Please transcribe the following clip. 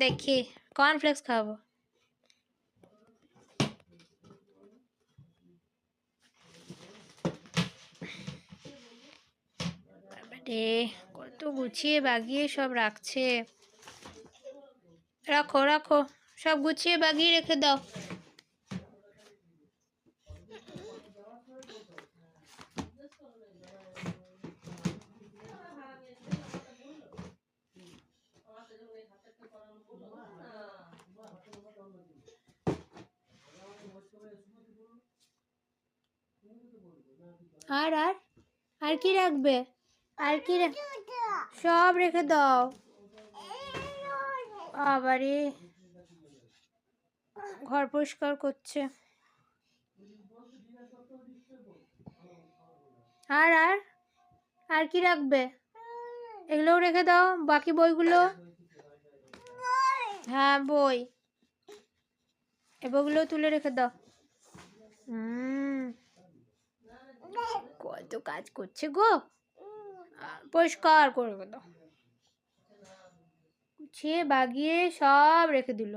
দেখি কর্নফ্লেক্স খাবো। বাবারে কত গুছিয়ে বাগিয়ে সব রাখছে। রাখো রাখো, সব গুছিয়ে বাগিয়ে রেখে দাও। আর আর আর কি রাখবে? আর কি সব রেখে দাও। আবারে ঘর পরিষ্কার করছে। আর আর আর কি রাখবে? এগুলোও রেখে দাও, বাকি বইগুলো। হ্যাঁ বই, এ বইগুলো তুলে রেখে দাও। কত কাজ করছে গো, পরিষ্কার করে দাও। গুছিয়ে বাগিয়ে সব রেখে দিল।